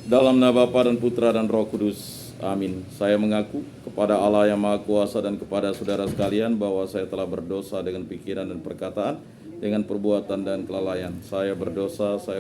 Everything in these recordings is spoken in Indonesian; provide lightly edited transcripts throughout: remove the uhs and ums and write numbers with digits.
Dalam nama Bapa dan Putra dan Roh Kudus. Amin. Saya mengaku kepada Allah yang Maha Kuasa dan kepada saudara sekalian bahwa saya telah berdosa dengan pikiran dan perkataan, dengan perbuatan dan kelalaian. Saya berdosa, saya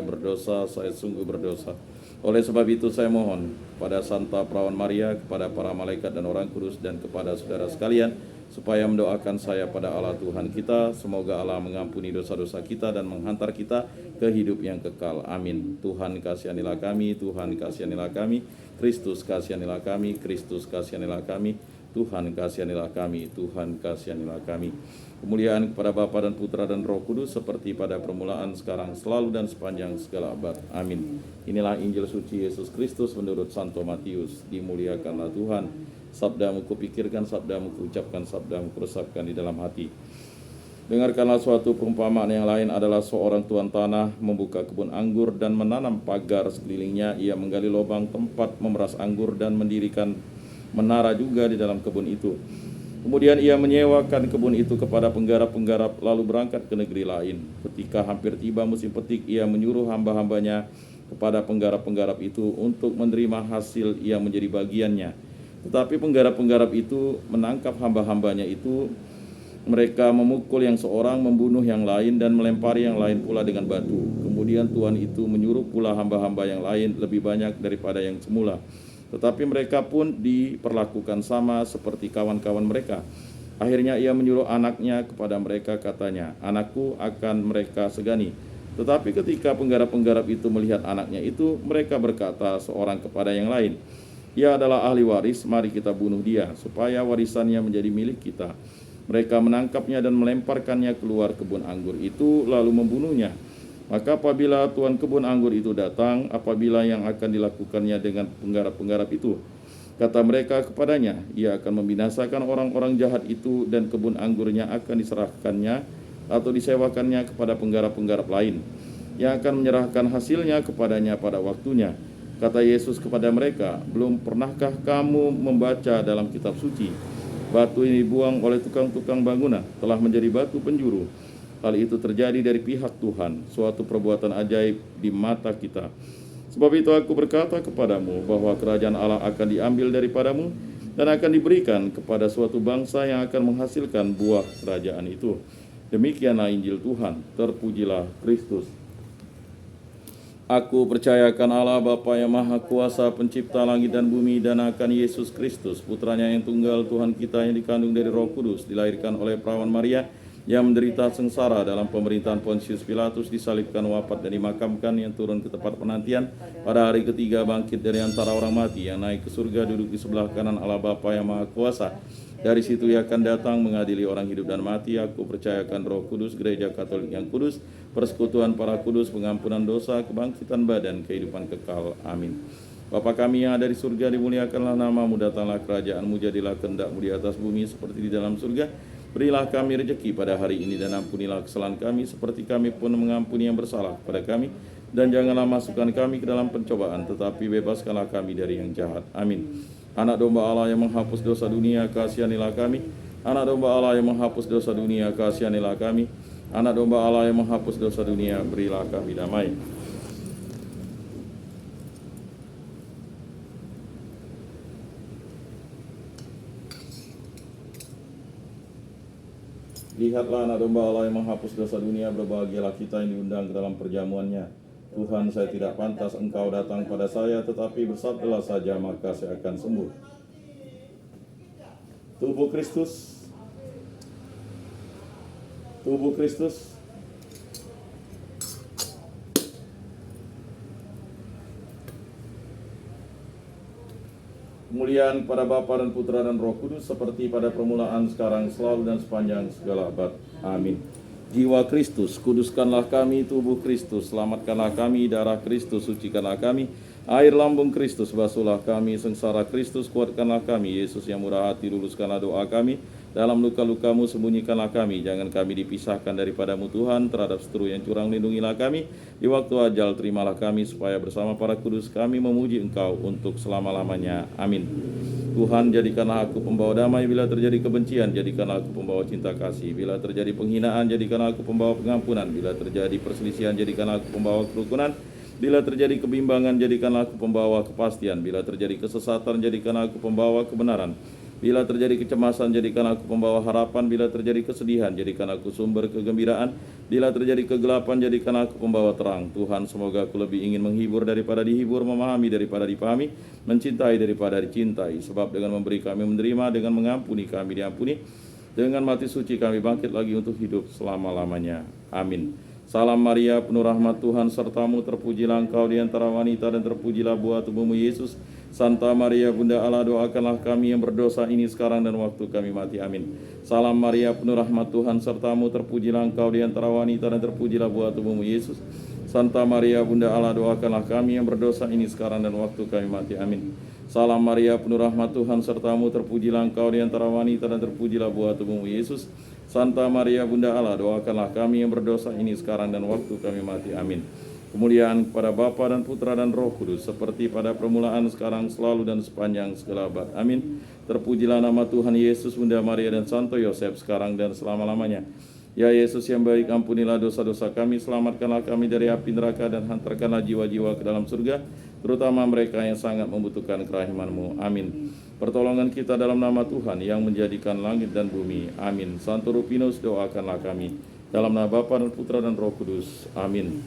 sungguh berdosa. Oleh sebab itu saya mohon kepada Santa Perawan Maria, kepada para malaikat dan orang kudus, dan kepada saudara sekalian, supaya mendoakan saya pada Allah Tuhan kita. Semoga Allah mengampuni dosa-dosa kita dan menghantar kita ke hidup yang kekal. Amin. Tuhan kasihanilah kami, Tuhan kasihanilah kami, Kristus kasihanilah kami, Kristus kasihanilah kami, Tuhan kasihanilah kami, Tuhan kasihanilah kami. Kemuliaan kepada Bapa dan Putra dan Roh Kudus, seperti pada permulaan, sekarang, selalu, dan sepanjang segala abad. Amin. Inilah Injil suci Yesus Kristus menurut Santo Matius. Dimuliakanlah Tuhan. Sabdamu kupikirkan, sabdamu kuucapkan, sabdamu kuresapkan di dalam hati. Dengarkanlah suatu perumpamaan yang lain adalah seorang tuan tanah membuka kebun anggur dan menanam pagar sekelilingnya. Ia menggali lubang tempat memeras anggur dan mendirikan menara juga di dalam kebun itu. Kemudian ia menyewakan kebun itu kepada penggarap-penggarap, lalu berangkat ke negeri lain. Ketika hampir tiba musim petik, ia menyuruh hamba-hambanya kepada penggarap-penggarap itu untuk menerima hasil yang menjadi bagiannya. Tetapi penggarap-penggarap itu menangkap hamba-hambanya itu. Mereka memukul yang seorang, membunuh yang lain, dan melempari yang lain pula dengan batu. Kemudian Tuhan itu menyuruh pula hamba-hamba yang lain lebih banyak daripada yang semula. Tetapi mereka pun diperlakukan sama seperti kawan-kawan mereka. Akhirnya ia menyuruh anaknya kepada mereka, katanya, "Anakku akan mereka segani." Tetapi ketika penggarap-penggarap itu melihat anaknya itu, mereka berkata seorang kepada yang lain, "Ia adalah ahli waris, mari kita bunuh dia, supaya warisannya menjadi milik kita." Mereka menangkapnya dan melemparkannya keluar kebun anggur itu, lalu membunuhnya. Maka apabila tuan kebun anggur itu datang, apabila yang akan dilakukannya dengan penggarap-penggarap itu? Kata mereka kepadanya, ia akan membinasakan orang-orang jahat itu, dan kebun anggurnya akan diserahkannya atau disewakannya kepada penggarap-penggarap lain, yang akan menyerahkan hasilnya kepadanya pada waktunya. Kata Yesus kepada mereka, "Belum pernahkah kamu membaca dalam kitab suci? Batu ini dibuang oleh tukang-tukang bangunan telah menjadi batu penjuru. Hal itu terjadi dari pihak Tuhan, suatu perbuatan ajaib di mata kita. Sebab itu aku berkata kepadamu bahwa kerajaan Allah akan diambil daripadamu dan akan diberikan kepada suatu bangsa yang akan menghasilkan buah kerajaan itu." Demikianlah Injil Tuhan. Terpujilah Kristus. Aku percayakan Allah Bapa yang Maha Kuasa, pencipta langit dan bumi, dan akan Yesus Kristus, putranya yang tunggal, Tuhan kita, yang dikandung dari Roh Kudus, dilahirkan oleh Perawan Maria, yang menderita sengsara dalam pemerintahan Pontius Pilatus, disalibkan, wafat, dan dimakamkan, yang turun ke tempat penantian, pada hari ketiga bangkit dari antara orang mati, yang naik ke surga, duduk di sebelah kanan Allah Bapa yang Maha Kuasa. Dari situ ia akan datang mengadili orang hidup dan mati. Aku percayakan Roh Kudus, gereja Katolik yang kudus, persekutuan para kudus, pengampunan dosa, kebangkitan badan, kehidupan kekal. Amin. Bapa kami yang ada di surga, dimuliakanlah namamu, datanglah kerajaanmu, jadilah kehendakmu di atas bumi seperti di dalam surga. Berilah kami rezeki pada hari ini, dan ampunilah kesalahan kami seperti kami pun mengampuni yang bersalah kepada kami. Dan janganlah masukkan kami ke dalam pencobaan, tetapi bebaskanlah kami dari yang jahat. Amin. Anak domba Allah yang menghapus dosa dunia, kasihanilah kami. Anak domba Allah yang menghapus dosa dunia, kasihanilah kami. Anak domba Allah yang menghapus dosa dunia, berilah kami damai. Lihatlah anak domba Allah yang menghapus dosa dunia, berbahagialah kita yang diundang ke dalam perjamuannya. Tuhan, saya tidak pantas Engkau datang pada saya, tetapi bersabdalah saja, maka saya akan sembuh. Tubuh Kristus, tubuh Kristus. Kemuliaan kepada Bapa dan Putra dan Roh Kudus, seperti pada permulaan, sekarang, selalu, dan sepanjang segala abad. Amin. Jiwa Kristus, kuduskanlah kami. Tubuh Kristus, selamatkanlah kami. Darah Kristus, sucikanlah kami. Air lambung Kristus, basuhlah kami. Sengsara Kristus, kuatkanlah kami. Yesus yang murah hati, luluskanlah doa kami. Dalam luka-lukamu, sembunyikanlah kami. Jangan kami dipisahkan daripadamu Tuhan. Terhadap seteru yang curang, lindungilah kami. Di waktu ajal, terimalah kami, supaya bersama para kudus kami memuji Engkau untuk selama-lamanya. Amin. Tuhan, jadikanlah aku pembawa damai. Bila terjadi kebencian, jadikanlah aku pembawa cinta kasih. Bila terjadi penghinaan, jadikanlah aku pembawa pengampunan. Bila terjadi perselisihan, jadikanlah aku pembawa kerukunan. Bila terjadi kebimbangan, jadikanlah aku pembawa kepastian. Bila terjadi kesesatan, jadikanlah aku pembawa kebenaran. Bila terjadi kecemasan, jadikan aku pembawa harapan. Bila terjadi kesedihan, jadikan aku sumber kegembiraan. Bila terjadi kegelapan, jadikan aku pembawa terang. Tuhan, semoga aku lebih ingin menghibur daripada dihibur, memahami daripada dipahami, mencintai daripada dicintai. Sebab dengan memberi kami menerima, dengan mengampuni kami diampuni, dengan mati suci kami bangkit lagi untuk hidup selama-lamanya. Amin. Salam Maria, penuh rahmat Tuhan sertamu, terpujilah engkau di antara wanita dan terpujilah buah tubuhmu Yesus. Santa Maria Bunda Allah, doakanlah kami yang berdosa ini sekarang dan waktu kami mati. Amin. Salam Maria, penuh rahmat Tuhan sertamu, terpujilah engkau di antara wanita dan terpujilah buah tubuhmu Yesus. Santa Maria Bunda Allah, doakanlah kami yang berdosa ini sekarang dan waktu kami mati. Amin. Salam Maria, penuh rahmat Tuhan sertamu, terpujilah engkau di antara wanita dan terpujilah buah tubuhmu Yesus. Santa Maria Bunda Allah, doakanlah kami yang berdosa ini sekarang dan waktu kami mati. Amin. Kemuliaan kepada Bapa dan Putra dan Roh Kudus, seperti pada permulaan, sekarang, selalu, dan sepanjang segala abad. Amin. Terpujilah nama Tuhan Yesus, Bunda Maria, dan Santo Yosef, sekarang dan selama-lamanya. Ya Yesus yang baik, ampunilah dosa-dosa kami, selamatkanlah kami dari api neraka, dan hantarkanlah jiwa-jiwa ke dalam surga, terutama mereka yang sangat membutuhkan kerahiman-Mu. Amin. Pertolongan kita dalam nama Tuhan yang menjadikan langit dan bumi. Amin. Santo Rupinus, doakanlah kami. Dalam nama Bapa dan Putra dan Roh Kudus. Amin.